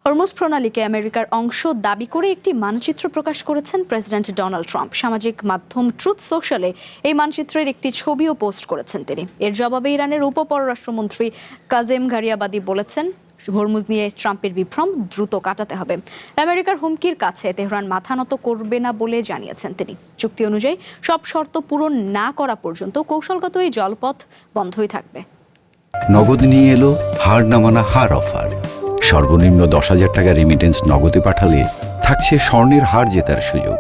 Hormuz প্রণালীকে আমেরিকার অংশ দাবি করে একটি মানচিত্র প্রকাশ করেছেন প্রেসিডেন্ট ডোনাল্ড ট্রাম্প। সামাজিক মাধ্যম ট্রুথ সোশ্যালে এই মানচিত্রের একটি ছবিও পোস্ট করেছেন তিনি। এর জবাবে ইরানের উপপররাষ্ট্রমন্ত্রী কাজেম গারিয়াবাদি বলেছেন, হরমুজ নিয়ে ট্রাম্পের বিভ্রম দ্রুত কাটাতে হবে। আমেরিকার হুমকির কাছে তেহরান মাথা নত করবে না বলে জানিয়েছেন তিনি। চুক্তি অনুযায়ী সব শর্ত পূরণ না করা পর্যন্ত কৌশলগত এই জলপথ বন্ধই থাকবে। নগদ নিয়ে এলো হার না মানা হার অফার। সর্বনিম্ন 10,000 টাকা রেমিটেন্স নগদে পাঠালে থাকছে স্বর্ণের হার জেতার সুযোগ।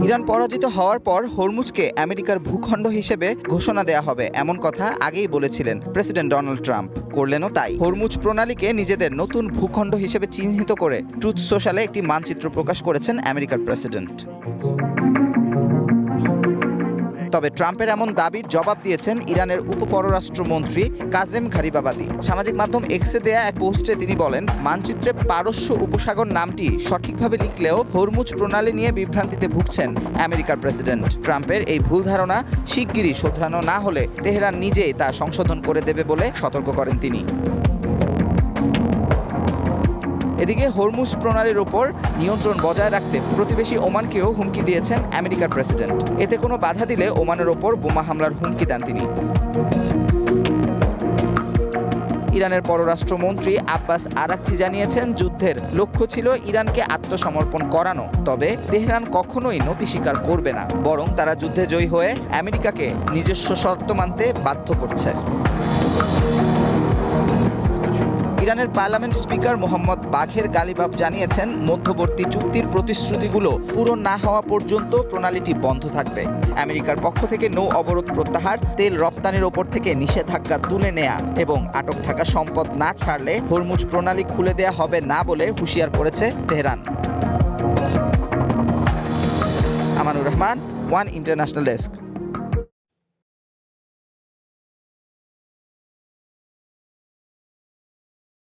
ইরান পরাজিত হওয়ার পর হরমুজকে আমেরিকার ভূখণ্ড হিসেবে ঘোষণা দেয়া হবে এমন কথা আগেই বলেছিলেন প্রেসিডেন্ট ডোনাল্ড ট্রাম্প। করলেনও তাই। হরমুজ প্রণালীকে নিজেদের নতুন ভূখণ্ড হিসেবে চিহ্নিত করে ট্রুথ সোশ্যালে একটি মানচিত্র প্রকাশ করেছেন আমেরিকার প্রেসিডেন্ট। তবে ট্রাম্পের এমন দাবির জবাব দিয়েছেন ইরানের উপপররাষ্ট্রমন্ত্রী কাজেম গারিবাবাদি। সামাজিক মাধ্যম এক্সে দেয়া এক পোস্টে তিনি বলেন, মানচিত্রে পারস্য উপসাগর নামটি সঠিকভাবে লিখলেও হরমুজ প্রণালী নিয়ে বিভ্রান্তিতে ভুগছেন আমেরিকার প্রেসিডেন্ট। ট্রাম্পের এই ভুল ধারণা শিগগিরই শোধরানো না হলে তেহরান নিজেই তা সংশোধন করে দেবে বলে সতর্ক করেন তিনি। এদিকে হরমুজ প্রণালীর ওপর নিয়ন্ত্রণ বজায় রাখতে প্রতিবেশী ওমানকেও হুমকি দিয়েছেন আমেরিকার প্রেসিডেন্ট। এতে কোনো বাধা দিলে ওমানের ওপর বোমা হামলার হুমকি দেন তিনি। ইরানের পররাষ্ট্রমন্ত্রী আব্বাস আরাকচি জানিয়েছেন, যুদ্ধের লক্ষ্য ছিল ইরানকে আত্মসমর্পণ করানো। তবে তেহরান কখনোই নতি স্বীকার করবে না, বরং তারা যুদ্ধে জয়ী হয়ে আমেরিকাকে নিজস্ব শর্ত মানতে বাধ্য করছে। ইরানের পার্লামেন্ট স্পিকার মোহাম্মদ বাঘের গালিবাফ জানিয়েছেন, মধ্যবর্তী চুক্তির প্রতিশ্রুতিগুলো পূরণ না হওয়া পর্যন্ত প্রণালীটি বন্ধ থাকবে। আমেরিকার পক্ষ থেকে নৌ অবরোধ প্রত্যাহার, তেল রপ্তানির ওপর থেকে নিষেধাজ্ঞা তুলে নেয়া এবং আটক থাকা সম্পদ না ছাড়লে হরমুজ প্রণালী খুলে দেয়া হবে না বলে হুঁশিয়ার করেছে Tehran. Amanur Rahman, one international desk.